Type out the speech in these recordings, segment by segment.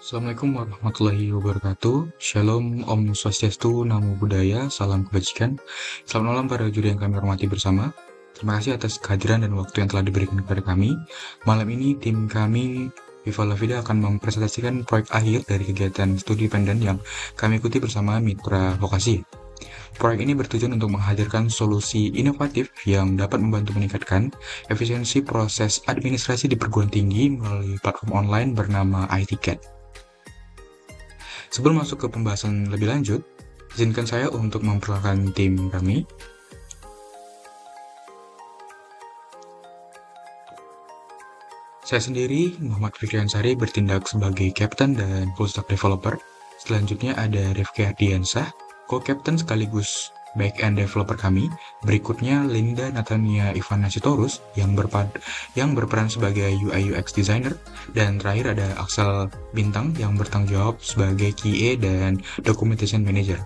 Assalamualaikum warahmatullahi wabarakatuh. Shalom, Om Swastiastu, Namo Buddhaya, salam kebajikan. Selamat malam para juri yang kami hormati bersama. Terima kasih atas kehadiran dan waktu yang telah diberikan kepada kami. Malam ini tim kami Viva La Vida akan mempresentasikan proyek akhir dari kegiatan studi pendek yang kami ikuti bersama Mitra Vokasi. Proyek ini bertujuan untuk menghadirkan solusi inovatif yang dapat membantu meningkatkan efisiensi proses administrasi di perguruan tinggi melalui platform online bernama iTicket. Sebelum masuk ke pembahasan lebih lanjut, izinkan saya untuk memperkenalkan tim kami. Saya sendiri, Muhammad Fikri Ansari, bertindak sebagai Captain dan Full Stack Developer. Selanjutnya ada Rifki Ardiansah, Co-Captain sekaligus Back-end Developer kami. Berikutnya Linda Natania Ivana Sitorus yang berperan sebagai UI UX Designer. Dan terakhir ada Axel Bintang yang bertanggung jawab sebagai QA dan Documentation Manager.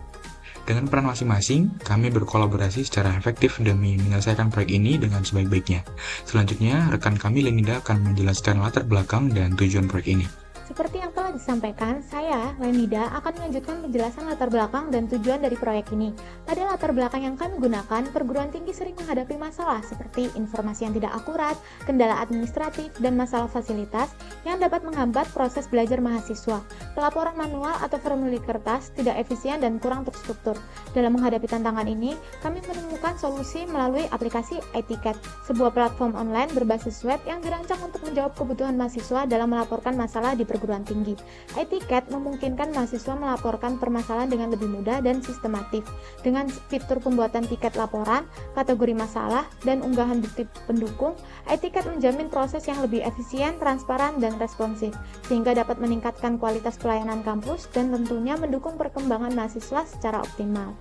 Dengan peran masing-masing, kami berkolaborasi secara efektif demi menyelesaikan proyek ini dengan sebaik-baiknya. Selanjutnya, rekan kami Lenida akan menjelaskan latar belakang dan tujuan proyek ini. Seperti yang telah disampaikan, saya, Lenida, akan melanjutkan penjelasan latar belakang dan tujuan dari proyek ini. Pada latar belakang yang kami gunakan, perguruan tinggi sering menghadapi masalah seperti informasi yang tidak akurat, kendala administratif, dan masalah fasilitas yang dapat menghambat proses belajar mahasiswa. Pelaporan manual atau formulir kertas tidak efisien dan kurang terstruktur. Dalam menghadapi tantangan ini, kami menemukan solusi melalui aplikasi iTicket, sebuah platform online berbasis web yang dirancang untuk menjawab kebutuhan mahasiswa dalam melaporkan masalah di perguruan tinggi. iTicket memungkinkan mahasiswa melaporkan permasalahan dengan lebih mudah dan sistematis. Dengan fitur pembuatan tiket laporan, kategori masalah, dan unggahan bukti pendukung, iTicket menjamin proses yang lebih efisien, transparan, dan responsif, sehingga dapat meningkatkan kualitas pelayanan kampus dan tentunya mendukung perkembangan mahasiswa secara optimal.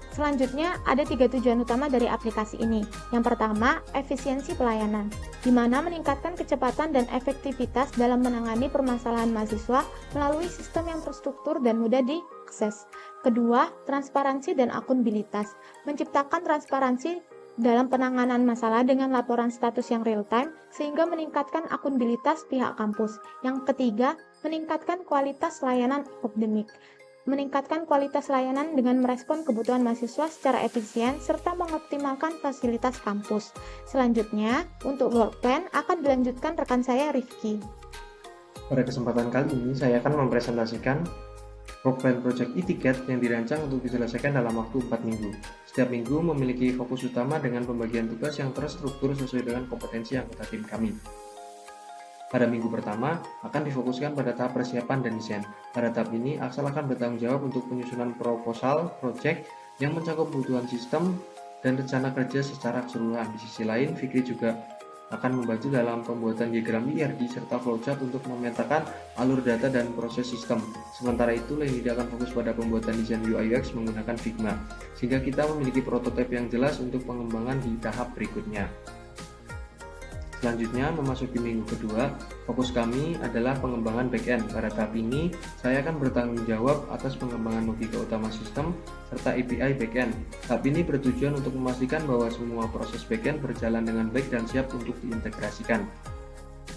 Selanjutnya, ada 3 tujuan utama dari aplikasi ini. Yang pertama, efisiensi pelayanan, di mana meningkatkan kecepatan dan efektivitas dalam menangani permasalahan mahasiswa melalui sistem yang terstruktur dan mudah diakses. Kedua, transparansi dan akunabilitas, menciptakan transparansi dalam penanganan masalah dengan laporan status yang real-time, sehingga meningkatkan akunabilitas pihak kampus. Yang ketiga, meningkatkan kualitas layanan akademik, meningkatkan kualitas layanan dengan merespon kebutuhan mahasiswa secara efisien serta mengoptimalkan fasilitas kampus. Selanjutnya, untuk work plan akan dilanjutkan rekan saya Rifki. Pada kesempatan kali ini, saya akan mempresentasikan work plan project e-ticket yang dirancang untuk diselesaikan dalam waktu 4 minggu. Setiap minggu memiliki fokus utama dengan pembagian tugas yang terstruktur sesuai dengan kompetensi anggota tim kami. Pada minggu pertama, akan difokuskan pada tahap persiapan dan desain. Pada tahap ini, Axel akan bertanggung jawab untuk penyusunan proposal project yang mencakup kebutuhan sistem dan rencana kerja secara keseluruhan. Di sisi lain, Fikri juga akan membantu dalam pembuatan diagram IRD serta flowchart untuk memetakan alur data dan proses sistem. Sementara itu, Lenida akan fokus pada pembuatan desain UI UX menggunakan Figma, sehingga kita memiliki prototipe yang jelas untuk pengembangan di tahap berikutnya. Selanjutnya, memasuki minggu kedua, fokus kami adalah pengembangan back-end. Pada tahap ini, saya akan bertanggung jawab atas pengembangan logika utama sistem serta API back-end. Tahap ini bertujuan untuk memastikan bahwa semua proses back-end berjalan dengan baik dan siap untuk diintegrasikan.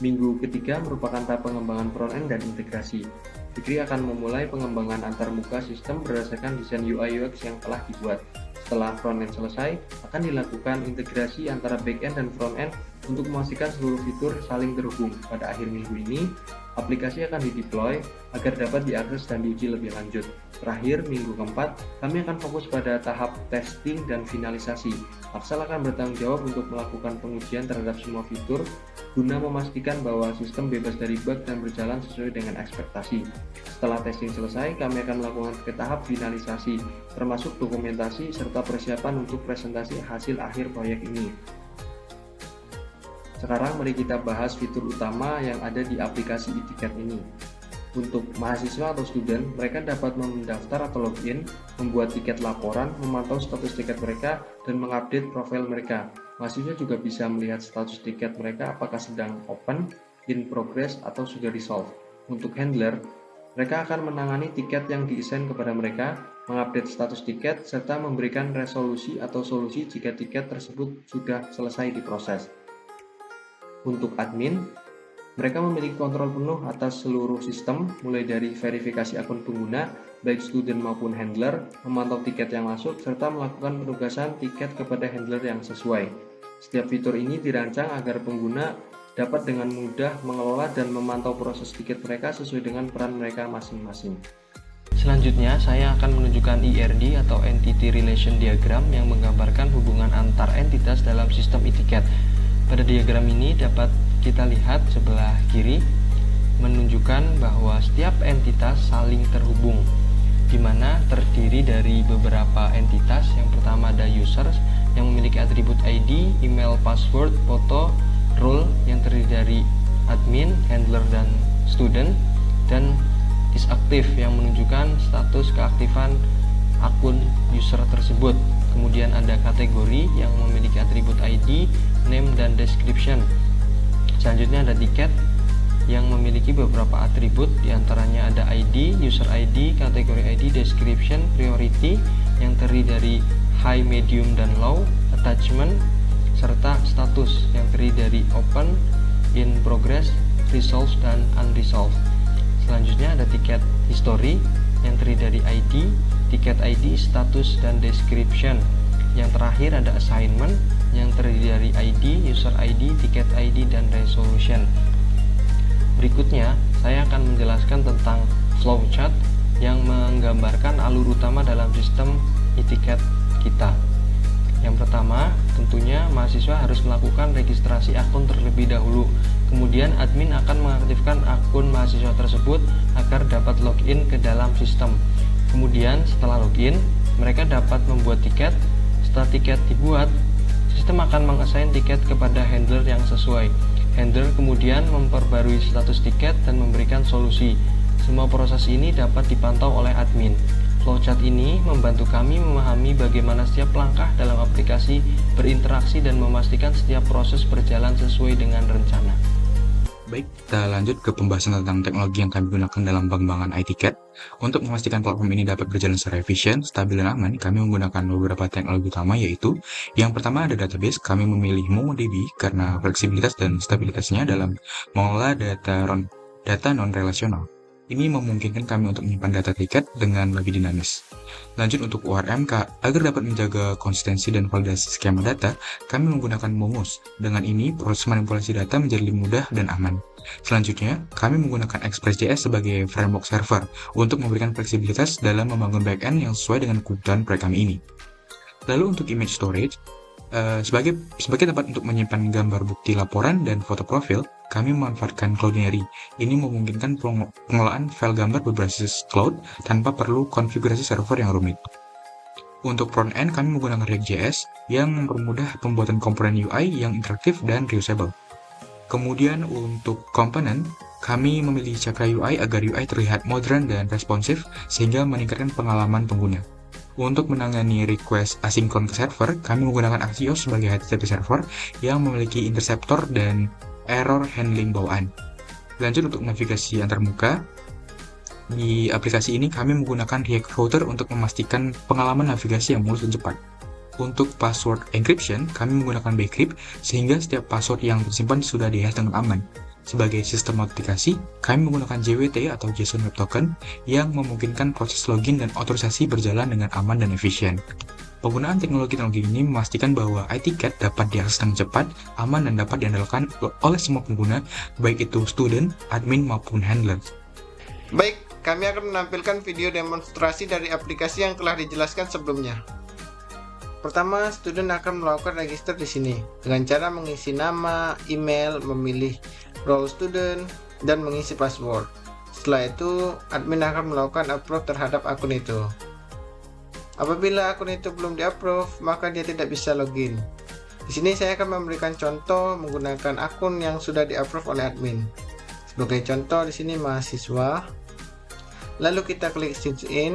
Minggu ketiga merupakan tahap pengembangan front-end dan integrasi. Fikri akan memulai pengembangan antarmuka sistem berdasarkan desain UI UX yang telah dibuat. Setelah front-end selesai, akan dilakukan integrasi antara back-end dan front-end untuk memastikan seluruh fitur saling terhubung. Pada akhir minggu ini, aplikasi akan dideploy agar dapat diakses dan diuji lebih lanjut. Terakhir, minggu keempat, kami akan fokus pada tahap testing dan finalisasi. Axel akan bertanggung jawab untuk melakukan pengujian terhadap semua fitur guna memastikan bahwa sistem bebas dari bug dan berjalan sesuai dengan ekspektasi. Setelah testing selesai, kami akan melakukan ke tahap finalisasi, termasuk dokumentasi serta persiapan untuk presentasi hasil akhir proyek ini. Sekarang mari kita bahas fitur utama yang ada di aplikasi e-ticket ini. Untuk mahasiswa atau student, mereka dapat mendaftar atau login, membuat tiket laporan, memantau status tiket mereka, dan mengupdate profil mereka. Mahasiswa juga bisa melihat status tiket mereka apakah sedang open, in progress, atau sudah resolve. Untuk handler, mereka akan menangani tiket yang diassign kepada mereka, mengupdate status tiket, serta memberikan resolusi atau solusi jika tiket tersebut sudah selesai diproses. Untuk admin, Mereka memiliki kontrol penuh atas seluruh sistem, mulai dari verifikasi akun pengguna, baik student maupun handler, memantau tiket yang masuk, serta melakukan penugasan tiket kepada handler yang sesuai. Setiap fitur ini dirancang agar pengguna dapat dengan mudah mengelola dan memantau proses tiket mereka sesuai dengan peran mereka masing-masing. Selanjutnya, saya akan menunjukkan ERD atau Entity Relation Diagram yang menggambarkan hubungan antar entitas dalam sistem e-tiket. Pada diagram ini dapat kita lihat sebelah kiri menunjukkan bahwa setiap entitas saling terhubung, di mana terdiri dari beberapa entitas. Yang pertama ada users yang memiliki atribut ID, email, password, foto, role yang terdiri dari admin, handler, dan student, dan is aktif yang menunjukkan status keaktifan akun user tersebut. Kemudian ada kategori yang memiliki atribut ID, name, dan description. Selanjutnya ada tiket yang memiliki beberapa atribut, diantaranya ada ID, user ID, kategori ID, description, priority yang terdiri dari high, medium, dan low, attachment, serta status yang terdiri dari open, in progress, resolved, dan unresolved. Selanjutnya ada tiket history yang terdiri dari ID, tiket ID, status, dan description. Yang terakhir ada assignment yang terdiri dari ID, user ID, tiket ID, dan resolution. Berikutnya, saya akan menjelaskan tentang flowchart yang menggambarkan alur utama dalam sistem e-tiket kita. Yang pertama, tentunya mahasiswa harus melakukan registrasi akun terlebih dahulu. Kemudian admin akan mengaktifkan akun mahasiswa tersebut agar dapat login ke dalam sistem. Kemudian setelah login, mereka dapat membuat tiket. Setelah tiket dibuat, sistem akan mengassign tiket kepada handler yang sesuai. Handler kemudian memperbarui status tiket dan memberikan solusi. Semua proses ini dapat dipantau oleh admin. Flowchart ini membantu kami memahami bagaimana setiap langkah dalam aplikasi berinteraksi dan memastikan setiap proses berjalan sesuai dengan rencana. Baik, kita lanjut ke pembahasan tentang teknologi yang kami gunakan dalam pengembangan iTicket. Untuk memastikan platform ini dapat berjalan secara efisien, stabil, dan aman, kami menggunakan beberapa teknologi utama, yaitu yang pertama ada database. Kami memilih MongoDB karena fleksibilitas dan stabilitasnya dalam mengolah data non-relasional. Ini memungkinkan kami untuk menyimpan data tiket dengan lebih dinamis. Lanjut untuk ORM, agar dapat menjaga konsistensi dan validasi skema data, kami menggunakan Momos. Dengan ini, proses manipulasi data menjadi lebih mudah dan aman. Selanjutnya, kami menggunakan Express.js sebagai framework server untuk memberikan fleksibilitas dalam membangun backend yang sesuai dengan kebutuhan proyek kami ini. Lalu untuk image storage, sebagai tempat untuk menyimpan gambar bukti laporan dan foto profil, kami memanfaatkan Cloudinary. Ini memungkinkan pengelolaan file gambar berbasis cloud tanpa perlu konfigurasi server yang rumit. Untuk front-end, kami menggunakan React.js yang mempermudah pembuatan komponen UI yang interaktif dan reusable. Kemudian untuk komponen, kami memilih Chakra UI agar UI terlihat modern dan responsif sehingga meningkatkan pengalaman pengguna. Untuk menangani request asinkron ke server, kami menggunakan Axios sebagai HTTP server yang memiliki interceptor dan error handling bawaan. Lanjut untuk navigasi antarmuka, di aplikasi ini kami menggunakan React Router untuk memastikan pengalaman navigasi yang mulus dan cepat. Untuk password encryption, kami menggunakan Bcrypt sehingga setiap password yang tersimpan sudah dihash dengan aman. Sebagai sistem autentikasi, kami menggunakan JWT atau JSON Web Token yang memungkinkan proses login dan otorisasi berjalan dengan aman dan efisien. Penggunaan teknologi ini memastikan bahwa iTicket dapat diakses dengan cepat, aman, dan dapat diandalkan oleh semua pengguna, baik itu student, admin, maupun handler. Baik, kami akan menampilkan video demonstrasi dari aplikasi yang telah dijelaskan sebelumnya. Pertama, student akan melakukan register di sini dengan cara mengisi nama, email, memilih role student, dan mengisi password. Setelah itu, admin akan melakukan approve terhadap akun itu. Apabila akun itu belum di-approve, maka dia tidak bisa login. Di sini saya akan memberikan contoh menggunakan akun yang sudah di-approve oleh admin. Sebagai contoh di sini mahasiswa. Lalu kita klik sign in.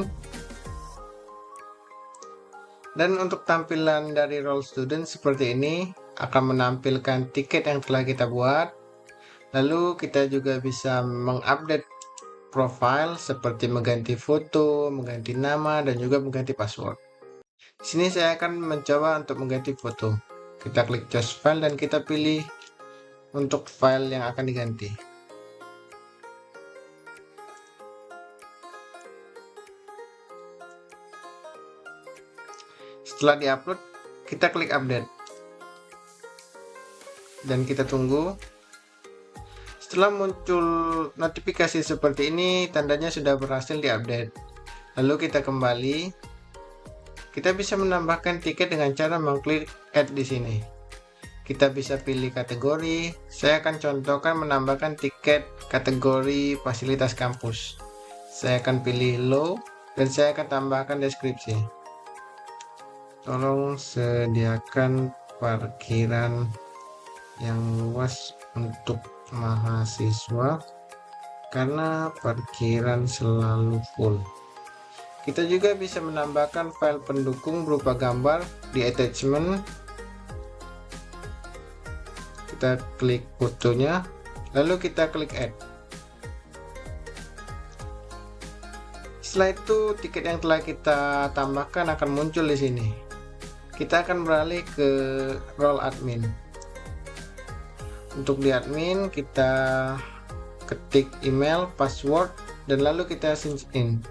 Dan untuk tampilan dari role student seperti ini, akan menampilkan tiket yang telah kita buat. Lalu kita juga bisa mengupdate profile seperti mengganti foto, mengganti nama, dan juga mengganti password. Di sini saya akan mencoba untuk mengganti foto. Kita klik choose file dan kita pilih untuk file yang akan diganti. Setelah diupload, kita klik update dan kita tunggu. Setelah muncul notifikasi seperti ini, tandanya sudah berhasil diupdate. Lalu kita kembali. Kita bisa menambahkan tiket dengan cara mengklik add di sini. Kita bisa pilih kategori. Saya akan contohkan menambahkan tiket kategori fasilitas kampus. Saya akan pilih low dan saya akan tambahkan deskripsi. Tolong sediakan parkiran yang luas untuk mahasiswa karena parkiran selalu full. Kita juga bisa menambahkan file pendukung berupa gambar di attachment. Kita klik fotonya, lalu kita klik add. Setelah itu, tiket yang telah kita tambahkan akan muncul di sini. Kita akan beralih ke role admin. Untuk di admin, kita ketik email, password, dan lalu kita sign in.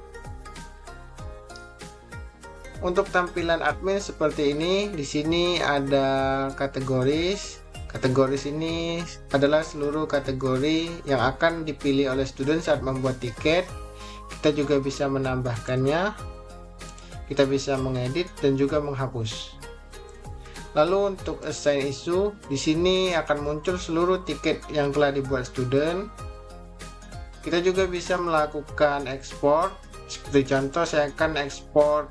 Untuk tampilan admin seperti ini, di sini ada kategoris. Kategoris ini adalah seluruh kategori yang akan dipilih oleh student saat membuat tiket. Kita juga bisa menambahkannya, kita bisa mengedit dan juga menghapus. Lalu untuk assign issue, di sini akan muncul seluruh tiket yang telah dibuat student. Kita juga bisa melakukan ekspor. Seperti contoh, saya akan ekspor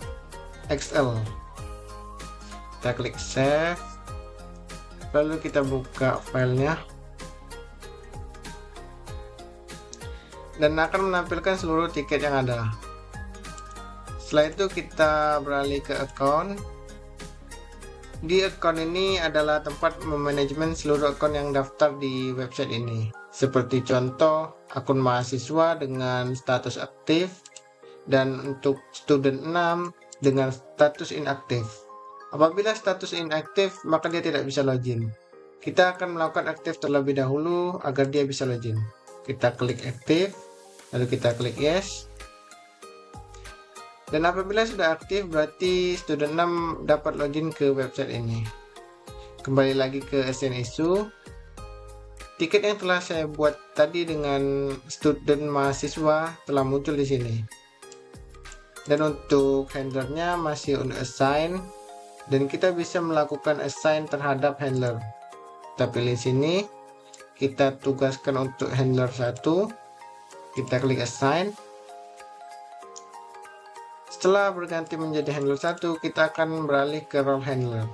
XL. Kita klik save, lalu kita buka filenya dan akan menampilkan seluruh tiket yang ada. Setelah itu kita beralih ke account. Di account ini adalah tempat memanajemen seluruh akun yang daftar di website ini. Seperti contoh, akun mahasiswa dengan status aktif, dan untuk student 6 dengan status inaktif. Apabila status inaktif, maka dia tidak bisa login. Kita akan melakukan aktif terlebih dahulu agar dia bisa login. Kita klik aktif, lalu kita klik yes. Dan apabila sudah aktif, berarti student 6 dapat login ke website ini. Kembali lagi ke assign issue. Tiket yang telah saya buat tadi dengan student mahasiswa telah muncul di sini. Dan untuk handlernya masih untuk assign, dan kita bisa melakukan assign terhadap handler. Kita pilih sini, kita tugaskan untuk handler 1, kita klik assign. Setelah berganti menjadi handler 1, kita akan beralih ke role handler.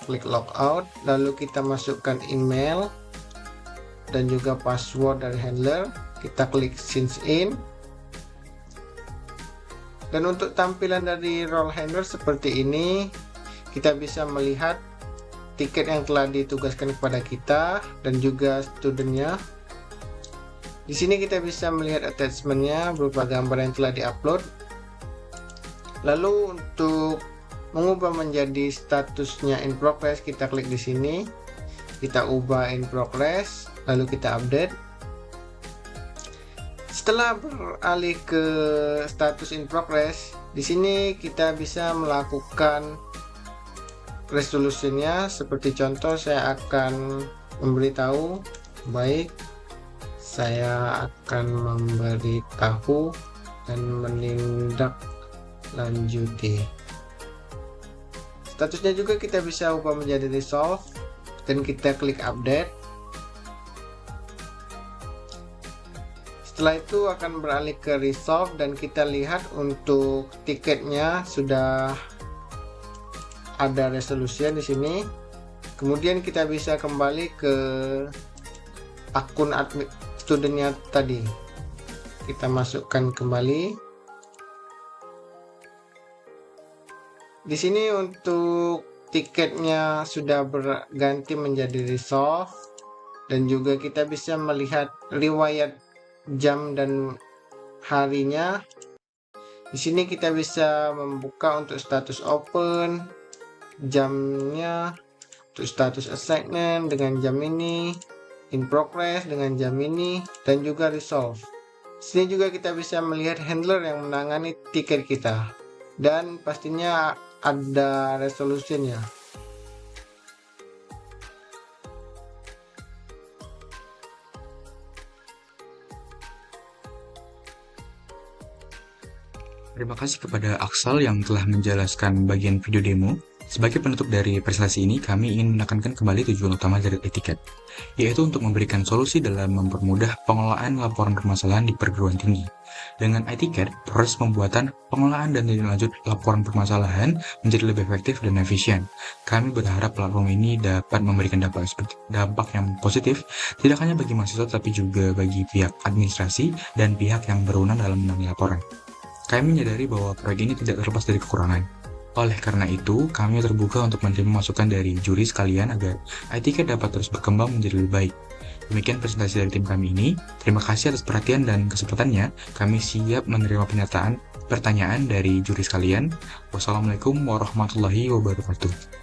Klik logout, lalu kita masukkan email dan juga password dari handler. Kita klik sign in. Dan untuk tampilan dari role handler seperti ini, kita bisa melihat tiket yang telah ditugaskan kepada kita dan juga studentnya. Di sini kita bisa melihat attachmentnya berupa gambar yang telah diupload. Lalu untuk mengubah menjadi statusnya in progress, kita klik di sini, kita ubah in progress, lalu kita update. Setelah beralih ke status in progress, di sini kita bisa melakukan resolusinya. Seperti contoh, saya akan memberitahu, baik, saya akan memberitahu dan menindaklanjuti. Statusnya juga kita bisa ubah menjadi resolve dan kita klik update. Setelah itu akan beralih ke resolve dan kita lihat untuk tiketnya sudah ada resolusinya di sini. Kemudian kita bisa kembali ke akun admin studentnya tadi. Kita masukkan kembali. Di sini untuk tiketnya sudah berganti menjadi resolve dan juga kita bisa melihat riwayat jam dan harinya. Di sini kita bisa membuka untuk status open, jamnya, status assignment dengan jam ini, in progress dengan jam ini, dan juga resolve. Sini juga kita bisa melihat handler yang menangani tiket kita, dan pastinya ada resolusinya. Terima kasih kepada Aksal yang telah menjelaskan bagian video demo. Sebagai penutup dari presentasi ini, kami ingin menekankan kembali tujuan utama dari etiket, yaitu untuk memberikan solusi dalam mempermudah pengelolaan laporan permasalahan di perguruan tinggi. Dengan etiket, proses pembuatan, pengelolaan, dan tindak lanjut laporan permasalahan menjadi lebih efektif dan efisien. Kami berharap platform ini dapat memberikan dampak yang positif, tidak hanya bagi mahasiswa, tapi juga bagi pihak administrasi dan pihak yang berwenang dalam menangani laporan. Kami menyadari bahwa proyek ini tidak terlepas dari kekurangan. Oleh karena itu, kami terbuka untuk menerima masukan dari juri sekalian agar etiket dapat terus berkembang menjadi lebih baik. Demikian presentasi dari tim kami ini. Terima kasih atas perhatian dan kesempatannya. Kami siap menerima pertanyaan dari juri sekalian. Wassalamualaikum warahmatullahi wabarakatuh.